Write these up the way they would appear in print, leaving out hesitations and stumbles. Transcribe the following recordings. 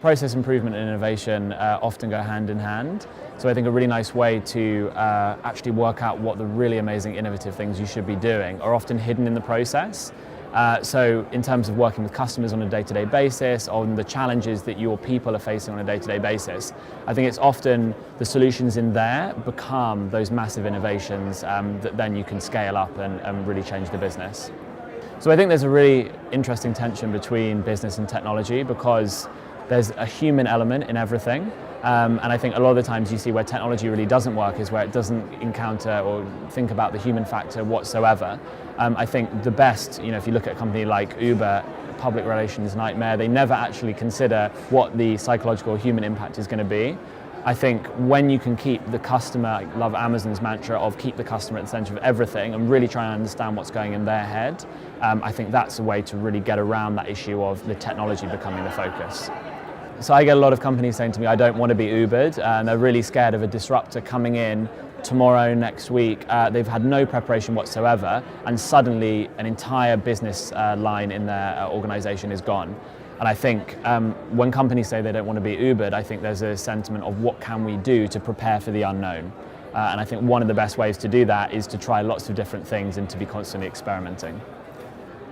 process improvement and innovation often go hand in hand. So I think a really nice way to actually work out what the really amazing innovative things you should be doing are often hidden in the process. So in terms of working with customers on a day-to-day basis, on the challenges that your people are facing on a day-to-day basis, I think it's often the solutions in there become those massive innovations that then you can scale up and really change the business. So I think there's a really interesting tension between business and technology because there's a human element in everything. And I think a lot of the times you see where technology really doesn't work is where it doesn't encounter or think about the human factor whatsoever. I think the best, if you look at a company like Uber, public relations nightmare, they never actually consider what the psychological human impact is going to be. I think when you can keep the customer, I love Amazon's mantra of keep the customer at the center of everything and really try and understand what's going in their head, I think that's a way to really get around that issue of the technology becoming the focus. So I get a lot of companies saying to me, I don't want to be Ubered, and they're really scared of a disruptor coming in tomorrow, next week. They've had no preparation whatsoever, and suddenly an entire business line in their organization is gone. And I think when companies say they don't want to be Ubered, I think there's a sentiment of what can we do to prepare for the unknown. And I think one of the best ways to do that is to try lots of different things and to be constantly experimenting.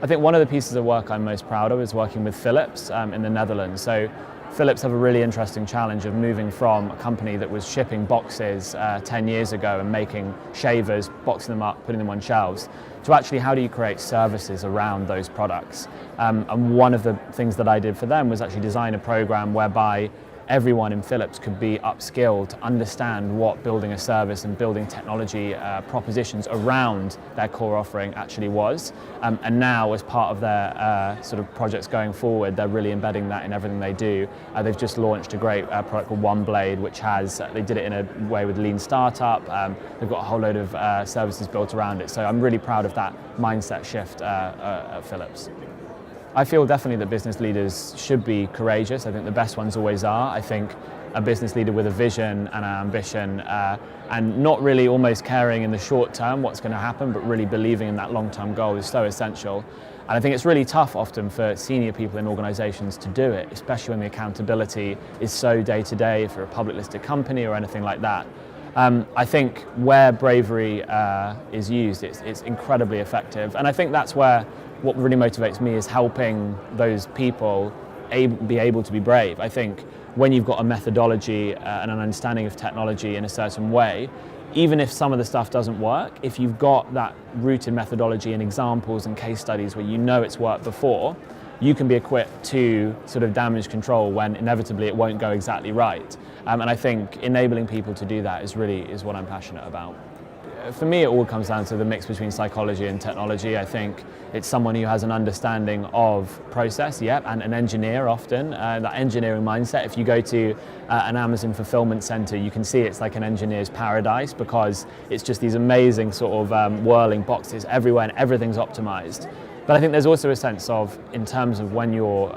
I think one of the pieces of work I'm most proud of is working with Philips in the Netherlands. So Philips have a really interesting challenge of moving from a company that was shipping boxes 10 years ago and making shavers, boxing them up, putting them on shelves, to actually how do you create services around those products. And one of the things that I did for them was actually design a program whereby everyone in Philips could be upskilled to understand what building a service and building technology propositions around their core offering actually was. And now, as part of their sort of projects going forward, they're really embedding that in everything they do. They've just launched a great product called OneBlade, which has, they did it in a way with Lean Startup. They've got a whole load of services built around it. So I'm really proud of that mindset shift at Philips. I feel definitely that business leaders should be courageous. I think the best ones always are. I think a business leader with a vision and an ambition and not really almost caring in the short term what's going to happen, but really believing in that long-term goal is so essential. And I think it's really tough often for senior people in organizations to do it, especially when the accountability is so day-to-day for a public listed company or anything like that. I think where bravery is used, it's incredibly effective. And I think that's where what really motivates me is helping those people be able to be brave. I think when you've got a methodology and an understanding of technology in a certain way, even if some of the stuff doesn't work, if you've got that rooted methodology and examples and case studies where you know it's worked before, you can be equipped to sort of damage control when inevitably it won't go exactly right. And I think enabling people to do that is what I'm passionate about. For me, it all comes down to the mix between psychology and technology. I think it's someone who has an understanding of process, and an engineer often, that engineering mindset. If you go to an Amazon fulfillment center, you can see it's like an engineer's paradise because it's just these amazing sort of whirling boxes everywhere and everything's optimized. But I think there's also a sense of, in terms of when you're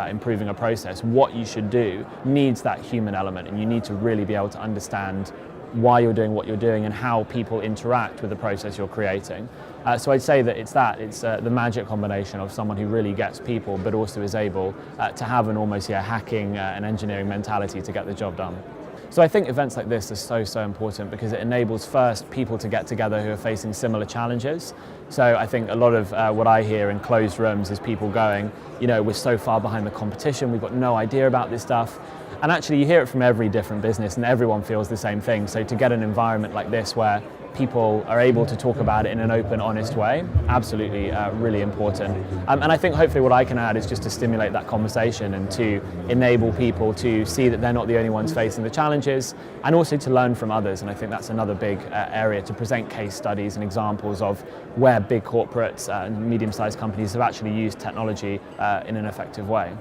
improving a process, what you should do needs that human element, and you need to really be able to understand why you're doing what you're doing and how people interact with the process you're creating. So I'd say that it's the magic combination of someone who really gets people but also is able to have an almost hacking and engineering mentality to get the job done. So I think events like this are so important because it enables first people to get together who are facing similar challenges. So I think a lot of what I hear in closed rooms is people going, we're so far behind the competition, we've got no idea about this stuff. And actually you hear it from every different business and everyone feels the same thing. So to get an environment like this where people are able to talk about it in an open, honest way, absolutely really important. And I think hopefully what I can add is just to stimulate that conversation and to enable people to see that they're not the only ones facing the challenges, and also to learn from others. And I think that's another big area, to present case studies and examples of where big corporates and medium-sized companies have actually used technology in an effective way.